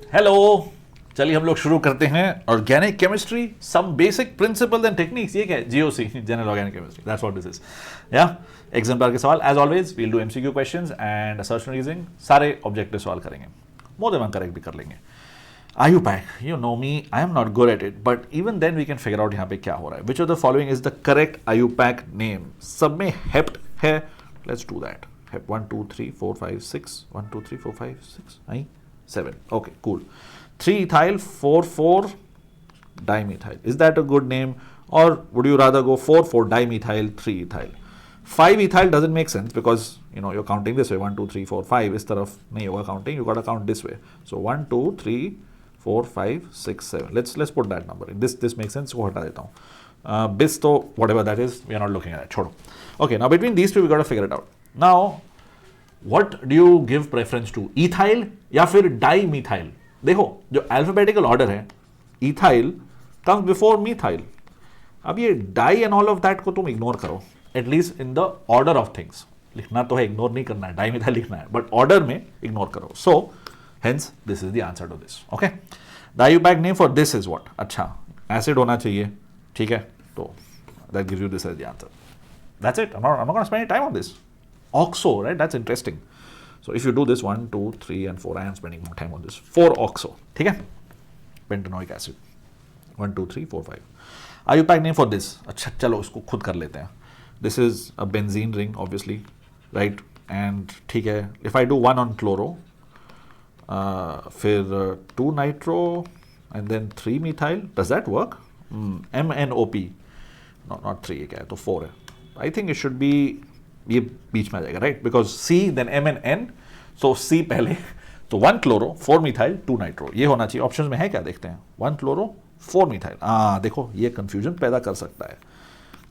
Hello, चलिए हम लोग शुरू करते हैं organic chemistry, some basic principles and techniques. ये क्या है? GOC, general organic chemistry, that's what this is. या एग्जाम्पल के सवाल as always we'll do MCQ questions and assertion reasoning, सारे ऑब्जेक्टिव सवाल करेंगे, मोर देन वन करेक्ट भी कर लेंगे। IUPAC, you know me, I am not good at it, but even then we can figure out यहाँ पे क्या हो रहा है. Which of the following is the correct IUPAC name? सब में hept है, let's do that. Hep 1 2 3 4 5 6 1 2 3 4 5 6 नहीं 7. Okay, cool. 3-ethyl 4 dimethyl. Is that a good name, or would you rather go 4 dimethyl 3-ethyl? 5-ethyl doesn't make sense because you're counting this way 1 2 3 4 5. इस तरफ नहीं होगा counting, you got to count this way. So 1 2 3 4 5 6 7. Let's put that number in. This makes sense. को हटा देता हूँ. Bis तो whatever that is, we are not looking at it. छोड़ो. Okay, now between these two we got to figure it out. Now, what do you give preference to? Ethyl या फिर dimethyl? देखो जो alphabetical order है, ethyl comes before methyl. अब ये di and all of that को तुम ignore करो. At least in the order of things. लिखना तो है, ignore नहीं करना है. Dimethyl लिखना है, but order में ignore करो. So hence this is the answer to this. Okay, the IUPAC name for this is what? अच्छा, acid होना चाहिए, ठीक है, तो that gives you this as the answer. That's it. I'm not going to spend any time on this. Oxo, right? That's interesting. So if you do this 1 2 3 and 4, I am spending more time on this. 4-oxo, ठीक है, pentanoic acid. 1 2 3 4 5. IUPAC name for this. अच्छा, चलो इसको खुद कर लेते हैं. This is a benzene ring, obviously, right? And ठीक है, if I do 1 on chloro, फिर 2 nitro and then 3 methyl, does that work? MNOP, no, not 3 क्या है, तो 4 है. I think it should be, ये बीच में आ जाएगा, right? Because C then M and N, so C पहले, तो 1 chloro 4 methyl 2 nitro, ये होना चाहिए. ऑप्शंस में है क्या, देखते हैं. 1 chloro 4 methyl, देखो ये कंफ्यूजन पैदा कर सकता है.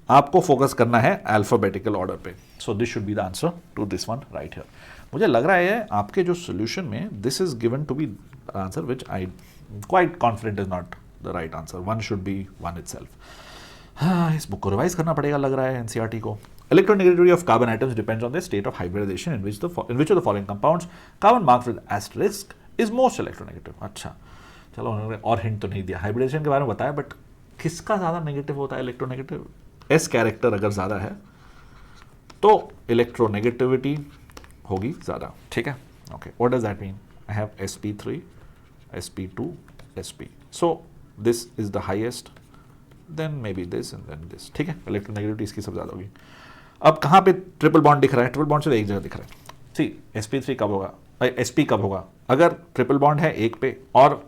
आपको फोकस करना है अल्फाबेटिकल ऑर्डर पे. So this should be the answer to this one right here. मुझे लग रहा है आपके जो सोल्यूशन में this is given to be answer which I quite confident is not the right answer. One should be one itself. इस book को revise करना पड़ेगा लग रहा है एनसीईआरटी को. Electronegativity of carbon atoms depends on the state of hybridization in which of the following compounds carbon marked with asterisk is most electronegative. अच्छा, चलो उन्होंने और हिंट तो नहीं दिया, हाइब्रिडेशन के बारे में बताया, बट किसका ज़्यादा नेगेटिव होता है इलेक्ट्रोनेगेटिव? एस कैरेक्टर अगर ज़्यादा है तो इलेक्ट्रोनेगेटिविटी होगी ज़्यादा, ठीक है. Okay, what does that mean? I have sp3 sp2 sp, so this is the highest, then maybe this and then this, ठीक है. इलेक्ट्रोनेगेटिविटी इसकी सब ज़्यादा होगी. अब कहाँ पे ट्रिपल बॉन्ड दिख रहा है? ट्रिपल बॉन्ड से एक जगह दिख रहा है. सी sp3 कब होगा, sp कब होगा? अगर ट्रिपल बॉन्ड है एक पे और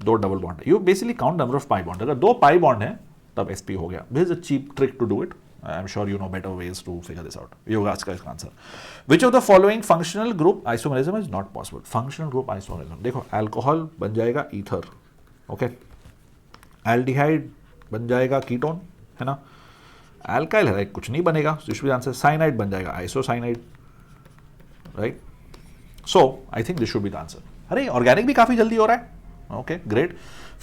2 डबल बॉन्ड है. You basically count number of pi bond. अगर 2 पाई बॉन्ड है तब sp हो गया. This is a cheap trick to do it. I am sure you know better ways to figure this out. ये होगा आज का इसका answer. Which of the following functional group isomerism is not possible? Functional group isomerism, देखो alcohol बन जाएगा ether, okay, aldehyde बन जाएगा कीटोन, है ना. एल्काइल है, कुछ नहीं बनेगा, दिस आंसर. साइनाइड बन जाएगा isocyanide, right. So I think this should be the answer. अरे ऑर्गेनिक भी काफी जल्दी हो रहा है. Okay, great.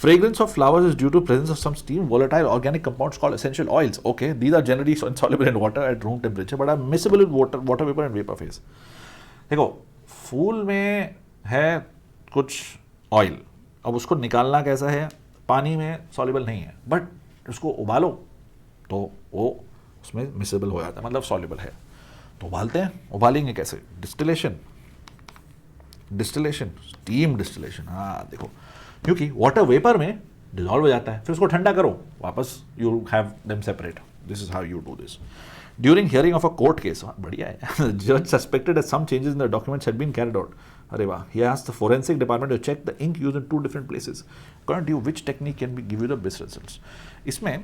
Fragrance of flowers is due to presence of some steam, volatile organic compounds called essential oils. Okay, these are generally insoluble in water at room temperature, but are miscible in water vapor and vapor phase. देखो, फूल में है कुछ oil, अब उसको निकालना कैसा है? पानी में सॉल्युबल नहीं है, बट उसको उबालो तो वो उसमें मिसिबल हो जाता है, मतलब सॉल्युबल है. तो उबालते हैं, उबालेंगे कैसे? Distillation, steam distillation. देखो, क्योंकि वाटर वेपर में डिजॉल्व हो जाता है, फिर उसको ठंडा करो, वापस you have them separate. This is how you do this. During hearing of a court case, बढ़िया है, जज suspected that some changes in the documents had been carried out. अरे वाह. He asked the forensic department to check the ink used in 2 different places. According to you which technique can be give you the best results? इसमें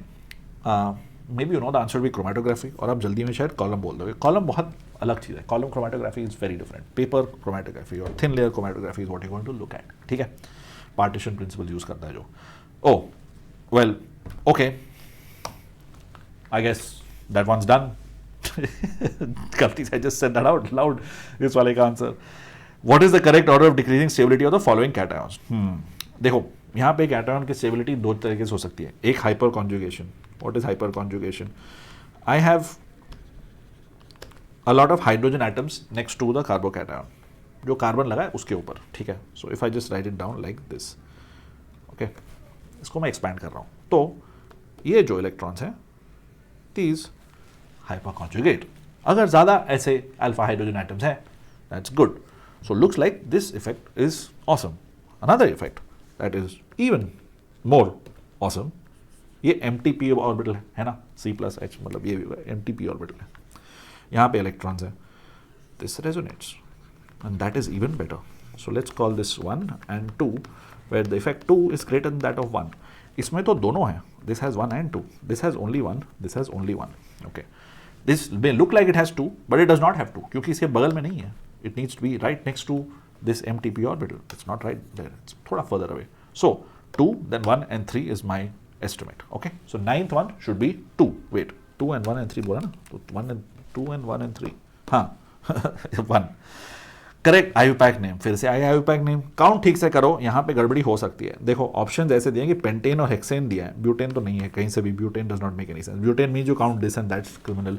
maybe you know the answer B chromatography, और आप जल्दी में शायद column बोल दोगे. Column बहुत अलग चीज़ है. Column chromatography is very different. Paper chromatography और thin layer chromatography is what you going to look at, ठीक है. पार्टीशन प्रिंसिपल यूज करता है जो. Oh well, okay, I guess that once done. गलती से just said that out loud. इस वाले का answer, what is the correct order of decreasing stability of the following cations? देखो, यहाँ पे कैटायन की स्टेबिलिटी 2 तरीके से हो सकती है. एक hyper conjugation. What is hyper conjugation? I have a lot of hydrogen atoms next to the carbocation. जो कार्बन लगा है उसके ऊपर, ठीक है. So if I just right it down like this, okay, इसको मैं एक्सपैंड कर रहा हूं, तो ये जो इलेक्ट्रॉन्स हैं दीज हाइपर कॉन्जुगेट. अगर ज्यादा ऐसे अल्फा हाइड्रोजन एटम्स हैं, that's good. So looks like this effect is awesome. Another effect that is even more awesome, ये एमटीपी ऑर्बिटल है ना, C+H, मतलब ये भी होगा एमटीपी ऑर्बिटल है, यहाँ पे इलेक्ट्रॉन्स है. This resonates and that is even better. So let's call this 1 and 2, where the effect 2 is greater than that of 1. इसमें तो दोनों हैं, this has 1 and 2, this has only 1, this has only 1. Okay, this may look like it has 2, but it does not have 2, क्योंकि इसके बगल में नहीं है. It needs to be right next to this MTP orbital. It's not right there, it's थोड़ा further away. So 2, then 1 and 3 is my estimate. Okay, so ninth one should be 2. Wait, 2 and 1 and 3 बोला ना, तो 1 and 2 and 1 and 3, हाँ 1. Correct IUPAC name, फिर से आया IUPAC name. Count ठीक से करो, यहाँ पे गड़बड़ी हो सकती है. देखो ऑप्शन ऐसे दिए कि पेंटेन और हेक्सेन दिया है, ब्यूटेन तो नहीं है कहीं से भी. Butane does not make any sense. Butane mean जो count this and that's criminal.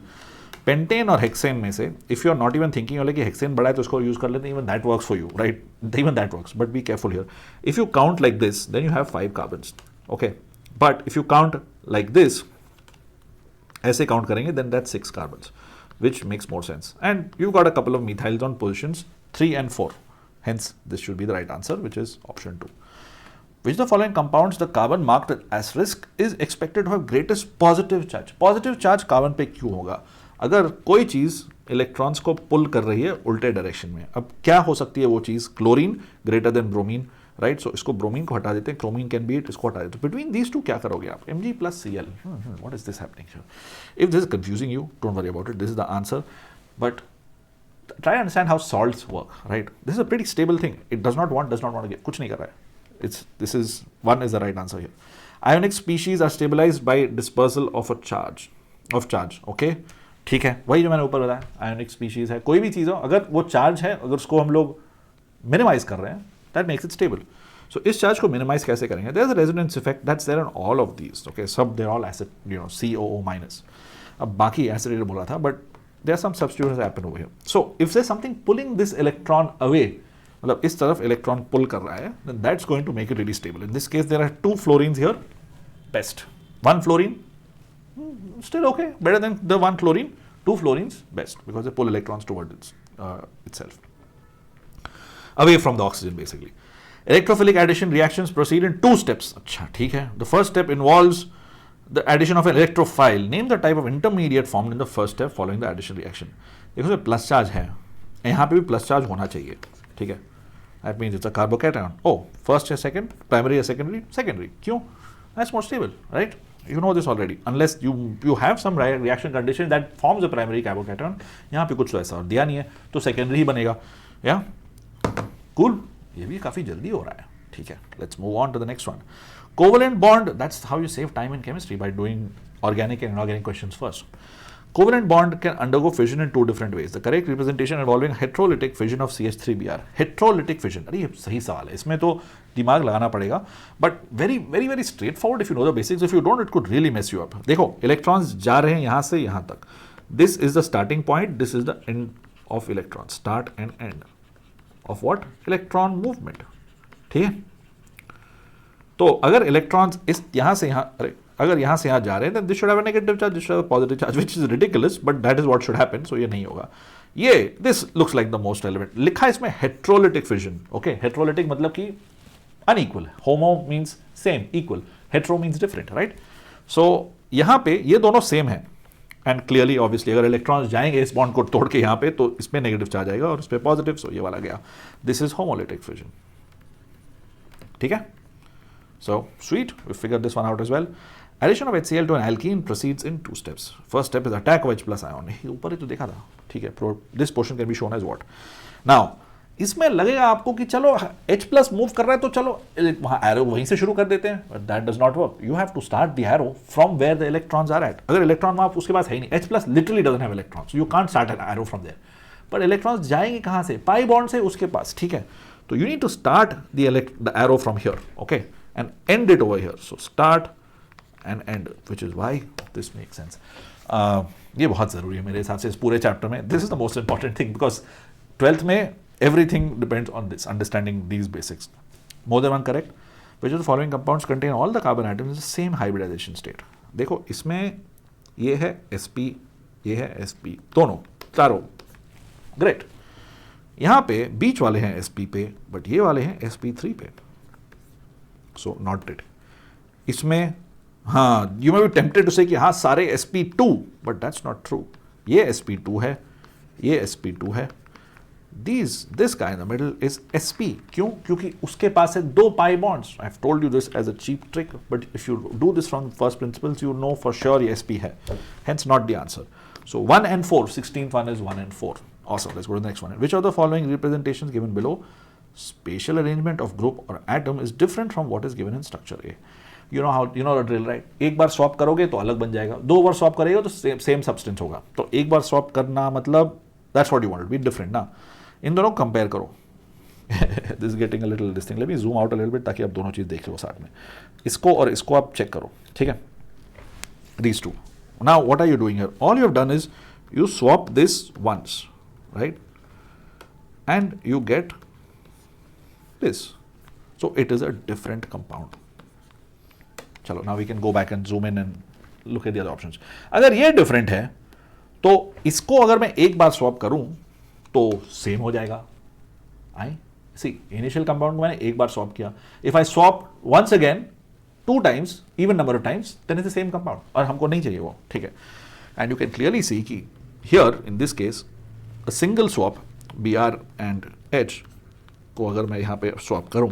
Pentane और हेक्सेन में से if you are not even thinking कि हेक्सेन बड़ा है तो उसको यूज कर लेते हैं, even that works for you, right, even that works, but be careful here. If you count like this then you have 5 carbons, okay, but if you count like this, ऐसे count करेंगे then that's 6 carbons, which makes more sense. And you've got a couple of methyls on positions 3 and 4. Hence, this should be the right answer, which is option 2. Which the following compounds the carbon marked with asterisk is expected to have greatest positive charge? Positive charge carbon पे क्यों होगा? अगर कोई चीज़ electrons को पुल कर रही है उल्टे डायरेक्शन में, अब क्या हो सकती है वो चीज़? Chlorine greater than bromine, right. So इसको ब्रोमीन को हटा देते हैं, क्रोमीन कैन बी इट, इसको हटा देते हैं. बिटवीन दीज टू क्या करोगे आप? Mg plus Cl. What is this happening here? If this is confusing you, don't worry about it. This is the answer. But try to understand how salts work, right? This is a pretty stable thing. It does not want to get, कुछ नहीं कर रहा है. This is 1 is the right answer here. Ionic species are stabilized by dispersal of charge. Okay? ठीक है, वही जो मैंने ऊपर बताया. Ionic species है, कोई भी चीज़ हो, अगर वो चार्ज है, अगर उसको हम लोग मिनिमाइज कर रहे हैं, that makes it stable. So इस चार्ज को मिनिमाइज कैसे करेंगे? There's a resonance effect that's there on all of these. Okay, सब they're all acid, COO minus. अब बाकी acidated बोला था, but there are some substitutions that happen over here. So if there's something pulling this electron away, मतलब इस तरफ electron पुल कर रहा है, then that's going to make it really stable. In this case, there are 2 fluorines here, best. 1 fluorine, still okay, better than the 1 fluorine. 2 fluorines, best, because they pull electrons towards itself. Away from the oxygen basically. Electrophilic addition reactions proceed in 2 steps. अच्छा ठीक है. The first step involves the addition of an electrophile. Name the type of intermediate formed in the first step following the addition reaction. देखो sir plus charge है, यहाँ पे भी plus charge होना चाहिए, ठीक है. That means it's a carbocation. Oh, first या second, primary या secondary, secondary. क्यों? That's more stable, right? You know this already. Unless you have some reaction condition that forms a primary carbocation. यहाँ पे कुछ तो ऐसा और दिया नहीं है, तो secondary ही बनेगा. Yeah? Cool. ये भी काफी जल्दी हो रहा है, ठीक है. Let's move on to the next one. Covalent bond. That's how you save time in chemistry, by doing organic and inorganic questions first. Covalent bond can undergo fission in 2 different ways. The correct representation involving heterolytic fission of CH3Br. Heterolytic fission. अरे ये सही सवाल है, इसमें तो दिमाग लगाना पड़ेगा, but very straightforward if you know the basics. If you don't, it could really mess you up. देखो इलेक्ट्रॉन्स जा रहे हैं यहाँ से यहाँ तक. This is the starting point. This is the end of electrons. Start and end of what? Electron movement. ठीक है. तो अगर इलेक्ट्रॉन्स इस यहाँ से यहाँ, अगर यहाँ से यहाँ जा रहे हैं, then this should have a negative charge, this should have a positive charge, which is ridiculous, but that is what should happen. So ये नहीं होगा. ये this looks like the most relevant. लिखा है इसमें heterolytic fission. Okay, heterolytic मतलब कि unequal. Homo means same, equal. Hetero means different, right? So यहाँ पे ये दोनों same है. एंड क्लियरली ऑब्वियसली अगर इलेक्ट्रॉन्स जाएंगे इस बॉन्ड को तोड़ के यहाँ पे, तो इसमें नेगेटिव चार्ज आएगा और इस पे पॉजिटिव. सो ये वाला गया. दिस इज होमोलिटिक फिजन, ठीक है. So sweet, we figure this one out as well. Addition of HCl to an alkene proceeds in 2 steps. First step is attack of H+ ion. ऊपर ही तो देखा था, ठीक है. This portion can be shown as what. Now इसमें लगेगा आपको कि चलो H+ मूव कर रहा है तो चलो वहाँ एरो वहीं से शुरू कर देते हैं, but that does not work. You have to start the arrow from where the electrons are at. अगर इलेक्ट्रॉन वहाँ उसके पास है ही नहीं, H+ literally doesn't have electrons, you can't start an arrow from there. पर इलेक्ट्रॉन्स जाएंगे कहाँ से? पाई बॉन्ड से उसके पास, ठीक है. तो you need to start the arrow from here, okay, and end it over here. So start and end, which is why this makes sense. ये बहुत ज़रूरी है मेरे हिसाब से इस पूरे चैप्टर में. This is the most important thing, because 12th में Everything depends on this, understanding these basics. More than one correct. Which of the following compounds contain all the carbon atoms in the same hybridization state? देखो इसमें ये है sp, ये है sp, दोनों चारों, great. यहाँ पे बीच वाले हैं sp पे, बट ये वाले हैं sp3 पे, सो नॉट इट. इसमें हाँ, you may be tempted to say कि हाँ सारे sp2, but that's not true. ये sp2 है, ये sp2 है. This guy in the middle is sp. क्यों? क्योंकि उसके पास है 2 pi bonds. I've told you this as a cheap trick, but if you do this from first principles, you know for sure ये sp है. Hence not the answer. So 1 and 4, 16th one is 1 and 4. Awesome. Let's go to the next one. Which of the following representations given below spatial arrangement of group or atom is different from what is given in structure A? You know how, you know the drill, right? एक बार swap करोगे तो अलग बन जाएगा, 2 बार swap करेगा तो same substance होगा. तो एक बार swap करना मतलब that's what you want, be different ना. इन दोनों कंपेयर करो. This getting a little this thing. Let me zoom out a little bit ताकि आप दोनों चीज देख लो साथ में. इसको और इसको आप चेक करो, ठीक है. These two. Now what are you doing here? All you have done is you swap this once, right, and you get this. So it is a different compound. चलो now we can go back and zoom in and look at the other options. अगर ये different है तो इसको अगर मैं एक बार स्वैप करूं तो सेम हो जाएगा. आई सी इनिशियल कंपाउंड मैंने एक बार स्वैप किया. If I swap once again 2 times, even number of times, then it's the same compound. और हमको नहीं चाहिए वो, ठीक है. And you can clearly see कि here in this case a single swap Br and H को अगर मैं यहाँ पे स्वैप करूँ,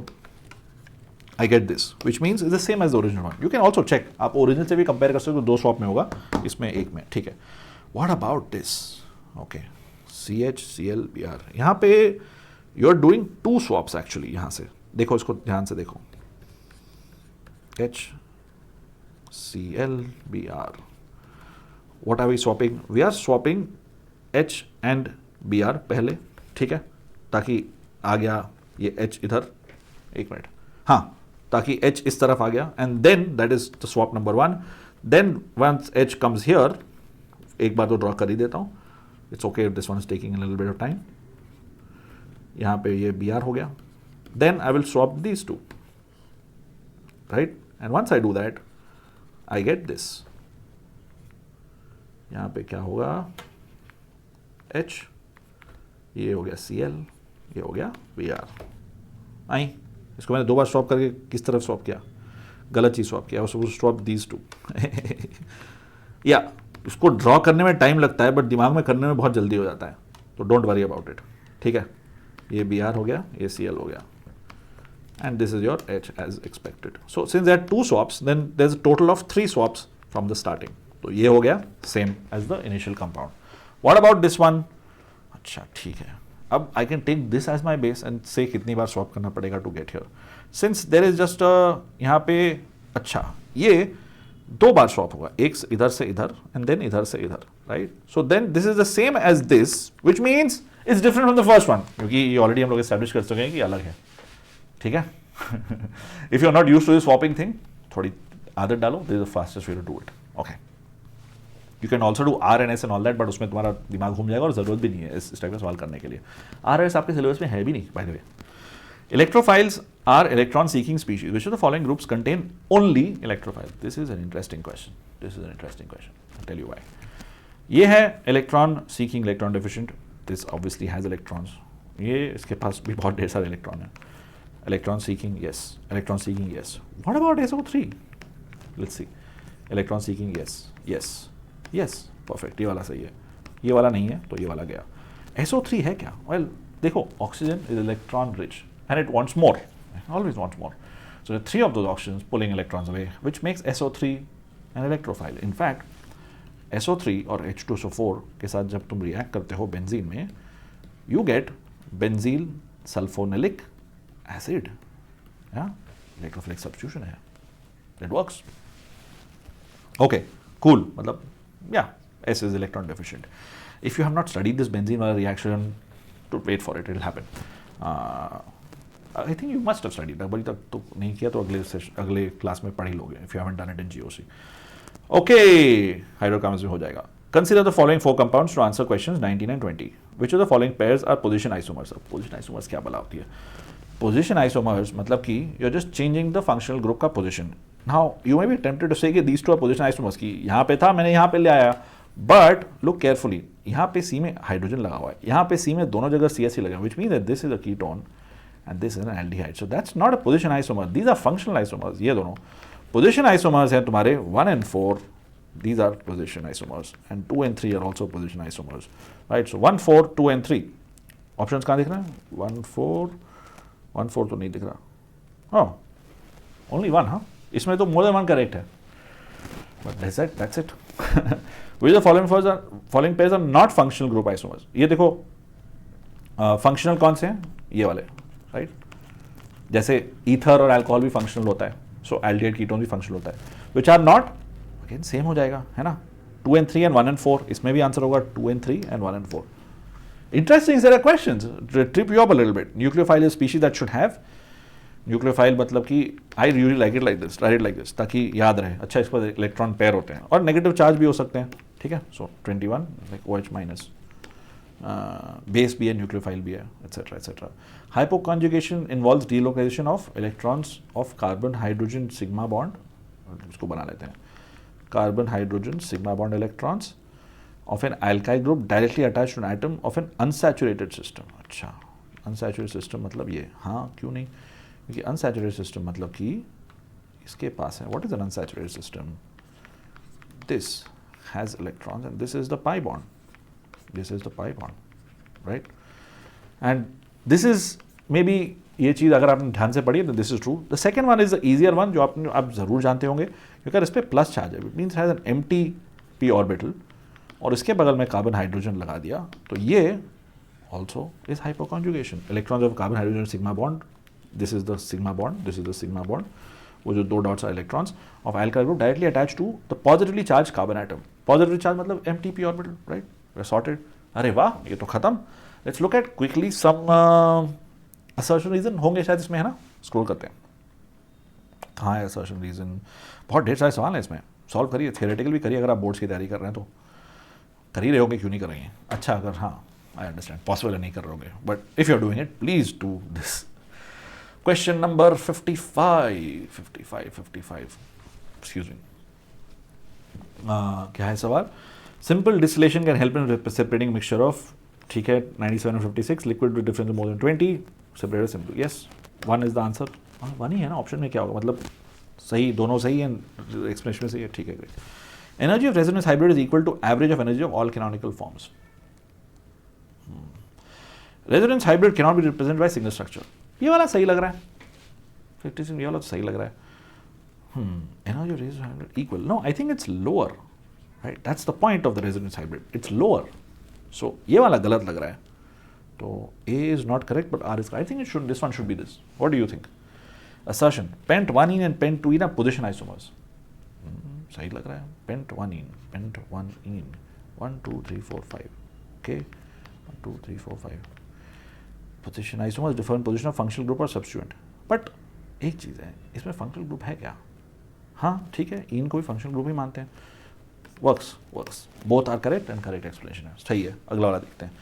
I get this, which means it's the same as the original one. You can also check, आप original से भी कंपेयर कर सकते हो. 2 स्वैप में होगा, इसमें एक में, ठीक है. What about this? Okay. CH Cl Br. यहाँ पे you are doing 2 swaps actually. यहाँ से देखो, इसको ध्यान से देखो. H Cl Br. What are we swapping? We are swapping H and Br पहले, ठीक है, ताकि आ गया ये H इधर. एक मिनट, हाँ, ताकि H इस तरफ आ गया. And then that is the swap number 1. Then once H comes here, एक बार तो ड्रॉ कर ही देता हूँ. It's okay if this one is taking a little bit of time. यहाँ पे ये Br हो गया. Then I will swap these two, right? And once I do that, I get this. यहाँ पे क्या होगा? H, ये हो गया Cl, ये हो गया Br. आई, इसको मैंने 2 बार स्वैप करके किस तरफ स्वैप किया? गलत चीज स्वैप किया. I was supposed to swap these two. या इसको ड्रॉ करने में टाइम लगता है, बट दिमाग में करने में बहुत जल्दी हो जाता है. तो डोंट वरी अबाउट इट, ठीक है. ये Br हो गया, ये Cl हो गया, and this is your H as expected. So since there 2 swaps, then there is a total of 3 swaps from the starting. तो ये हो गया same as the initial compound. What about this one? अच्छा, ठीक है. अब I can take this as my base and से कितनी बार स्वैप करना पड़ेगा to get here. Since there is just यहाँ पे, अच्छा, ये 2 बार स्वैप होगा, एक इधर से इधर एंड देन इधर से इधर, right. So then this is the same as this, which means it's different from the first one, क्योंकि ये ऑलरेडी हम लोग एस्टैब्लिश कर चुके हैं कि अलग है, ठीक है. If you are not used to this swapping thing, थोड़ी आदत डालो. This is the fastest way to do it. Okay, you can also do R N S and all that, but उसमें तुम्हारा दिमाग घूम जाएगा और जरूरत भी नहीं है इस टाइप का सवाल करने के लिए. आर एन एस आपके सिलेबस में है भी नहीं, by the way. Electrophiles are electron-seeking species. Which of the following groups contain only electrophiles? This is an interesting question. I'll tell you why. ये है electron-seeking, electron-deficient. This obviously has electrons. ये इसके पास भी बहुत ढेर सारे इलेक्ट्रॉन हैं. Electron-seeking, yes. Electron-seeking, yes. What about SO3? Let's see. Electron-seeking, yes. Yes. Perfect. ये वाला सही है. ये वाला नहीं है, तो ये वाला गया. SO3 है क्या? Well, देखो, oxygen is electron-rich. And it wants more. It always wants more. So there are 3 of those oxygens pulling electrons away, which makes SO3 an electrophile. In fact, SO3 और H2SO4 के साथ जब तुम react करते हो benzene में, you get benzyl sulfonilic acid. Yeah, electrophilic substitution है. It works. Okay, cool. मतलब, yeah, S is electron deficient. If you have not studied this benzene reaction, to wait for it. It will happen. I think you must have studied. अभी तक तो नहीं किया, तो अगले class में पढ़ ही लोगे. If you haven't done it in GOC. Okay, hydrocarbons में हो जाएगा. Consider the following 4 compounds to answer questions 19 and 20. Which of the following pairs are position isomers? अब position isomers क्या बला होती है? Position isomers मतलब कि you're just changing the functional group का position. Now you may be tempted to say कि these two are position isomers की यहाँ पे था मैंने यहाँ पे ले आया, but look carefully. यहाँ पे C में हाइड्रोजन लगा हुआ है, यहाँ पे C में दोनों जगह CH लगा, which means that this is a ketone and this is an aldehyde. So that's not a position isomer. These are functional isomers. ये दोनों position isomers हैं तुम्हारे 1 and 4. These are position isomers, and 2 and 3 are also position isomers, right? So 1, 4, 2 and 3. Options कहाँ दिख रहा है? 1, 4, 1, 4 तो नहीं दिख रहा. Oh, only one, huh? इसमें तो more than one correct है. But that's it. Which of the following pairs are not functional group isomers? ये देखो, functional कौन से हैं? ये वाले, right? जैसे ether और alcohol भी functional होता है, so aldehyde ketone भी functional होता है. Which are not? Again same हो जाएगा, है ना. 2 and 3 and 1 and 4, इसमें भी आंसर होगा 2 and 3 and 1 and 4. Interesting set of questions. Trip you up a little bit. Nucleophile is species that should have. Nucleophile मतलब कि I really like it like this, write it like this, ताकि याद रहे. अच्छा, इस पर electron pair होते हैं और नेगेटिव चार्ज भी हो सकते हैं, ठीक है. So 21 like OH minus, base भी है, न्यूक्लियोफाइल भी है, etcetera etcetera. Hyperconjugation involves delocation of electrons of carbon hydrogen sigma bond, इसको बना लेते हैं. Carbon hydrogen sigma bond electrons of an alkyl group directly attached to an atom of an unsaturated system. अच्छा, unsaturated system मतलब ये, हाँ क्यों नहीं, क्योंकि unsaturated system मतलब कि इसके पास है. What is an unsaturated system? This has electrons and this is the pi bond. This is the pi bond, right? And this is maybe ये चीज़ अगर आपने ध्यान से पढ़ी तो this is true. The second one is the easier one, जो आप ज़रूर जानते होंगे, क्योंकि इस पर प्लस चार्ज है. It means has an empty p orbital और इसके बगल में कार्बन हाइड्रोजन लगा दिया, तो ये also is hyperconjugation. Electrons of carbon hydrogen sigma bond, this is the sigma bond, this is the sigma bond. वो जो 2 dots are electrons of alkyl group directly attach to the positively charge carbon atom. Positively charge मतलब empty p orbital, right? We are sorted. अरे वाह, ये तो खत्म. Let's look at quickly some assertion reason होंगे शायद इसमें, है ना. स्क्रॉल करते हैं, कहाँ है असर्शन रीजन. बहुत ढेर सारे सवाल हैं इसमें, सॉल्व करिए. थियोरेटिकल भी करिए, अगर आप बोर्ड्स की तैयारी कर रहे हैं तो कर ही रहे होंगे, क्यों नहीं कर रहे हैं. अच्छा, अगर हाँ, आई अंडरस्टैंड पॉसिबल है नहीं कर रहे होंगे, but if you are doing it please do this. Question number 55, excuse me. क्या है सवाल? Simple distillation can help in separating mixture of, ठीक है, 97 and 56, liquid with difference more than 20, separated simple. Yes, 1 is the answer. हाँ, 1 ही है ना. Option में क्या होगा, मतलब सही, दोनों सही है, एक्सप्लेनेशन में सही है, ठीक है, great. Energy of resonance hybrid is equal to average of energy of all canonical forms. Resonance hybrid can not be represented by single structure. ये वाला सही लग रहा है, 56, ये वाला तो सही लग रहा है. Energy of resonance hybrid equal, no, I think it's lower, right? That's the point of the resonance hybrid, it's lower. So ये वाला गलत लग रहा है, तो A is not correct but R is correct. I think this one should be this. What do you think? Assertion, pent 1-ene and pent 2-ene are position isomers. सही लग रहा है. pent 1-ene, pent 1-ene, 1 2 3 4 5. Okay, 1 2 3 4 5. Position isomers differ in position of functional group or substituent. But एक चीज़ है, इसमें functional group है क्या? हाँ ठीक है, इन को भी functional group ही मानते हैं. Works. Both are correct and correct explanation है. सही है. अगला वाला देखते हैं.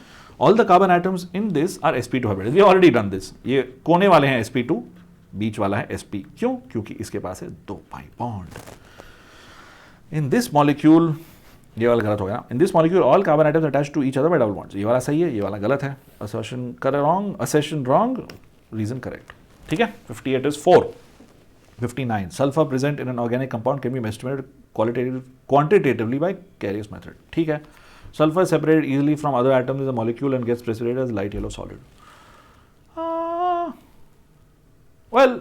All the carbon atoms in this are sp2 hybrid. We have already done this. ये कोने वाले हैं sp2, बीच वाला है sp. क्यों? क्योंकि इसके पास है 2 pi bond. In this molecule, ये वाला गलत हो गया. In this molecule, all carbon atoms attached to each other by double bonds. ये वाला सही है, ये वाला गलत है. Assertion wrong, reason correct. ठीक है. 58 is 4. 59. Sulfur present in an organic compound can be estimated quantitatively by Carrier method. ठीक है. Sulfur is separated easily from other atoms in the molecule and gets precipitated as light yellow solid. Well,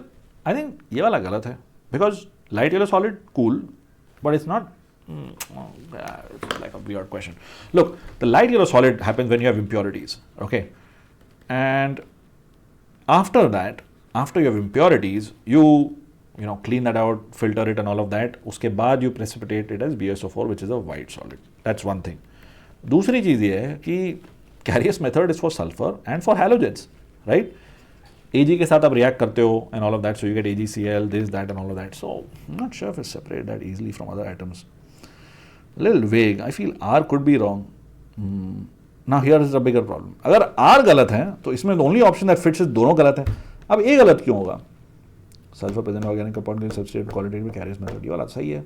I think ये वाला गलत है, because light yellow solid cool, but it's not. It's like a weird question. Look, the light yellow solid happens when you have impurities. Okay, and after that, after you have impurities, you clean that out, filter it and all of that. उसके बाद you precipitate it as BSO4, which is a white solid. That's one thing. दूसरी चीज़ ये है कि Carrier's method is for sulfur and for halogens, right? Ag के साथ आप react करते हो and all of that, so you get AgCl, this, that and all of that. So I'm not sure if it's separated that easily from other atoms. little vague. I feel R could be wrong. Now here is the bigger problem. अगर R गलत है तो इसमें the only option that fits is दोनों गलत है. अब A गलत क्यों होगा? Sulfur present organic compound in substrate qualitative carries method. ये वाला सही है.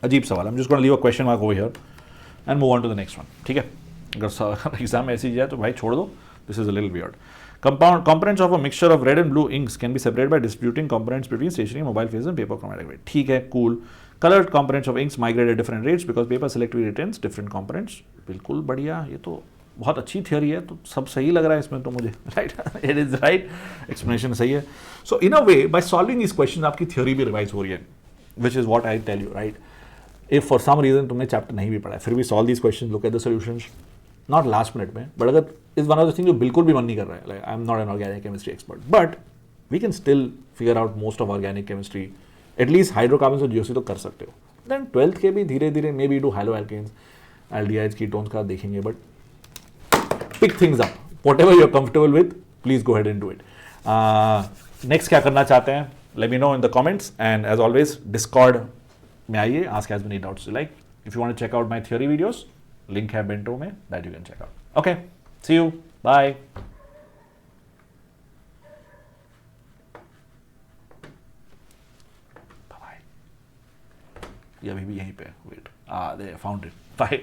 अजीब सवाल. I'm just going to leave a question mark over here and move on to the next one. ठीक है? अगर एग्जाम में ऐसी जाए तो भाई छोड़ दो. This is a little weird. Components of a mixture of red and blue inks can be separated by distributing components between stationery, mobile phases and paper chromatic weight. ठीक है, cool. Colored components of inks migrate at different rates because paper selectively retains different components. बिल्कुल बढ़िया, ये तो बहुत अच्छी theory है, तो सब सही लग रहा है इसमें तो मुझे, right? It is right. Explanation सही है. So in a way, by solving these questions, आपकी theory भी revise हो रही है, which is what I tell you, right? If for some reason तुमने चैप्टर नहीं भी पढ़ा है, फिर भी solve these questions, look at the solutions. Not last minute में, but अगर इस वन ऑफ द थिंग जो बिल्कुल भी मन नहीं कर रहा है, like I am not an organic chemistry expert, but we can still figure out most of organic chemistry, at least hydrocarbon और GOC तो कर सकते हो. Then 12th के भी धीरे धीरे maybe do hydroalkenes, aldehydes, ketones का देखेंगे, but pick things up, whatever you're comfortable with, please go ahead and do it. Next क्या करना चाहते हैं? Let me know in the comments, and as always Discord में आइए, ask as many doubts you like. If you want to check out my theory videos, link है bento में, that you can check out. Okay, see you, bye. Bye bye. ये अभी भी यहीं पे, wait, there, found it, bye.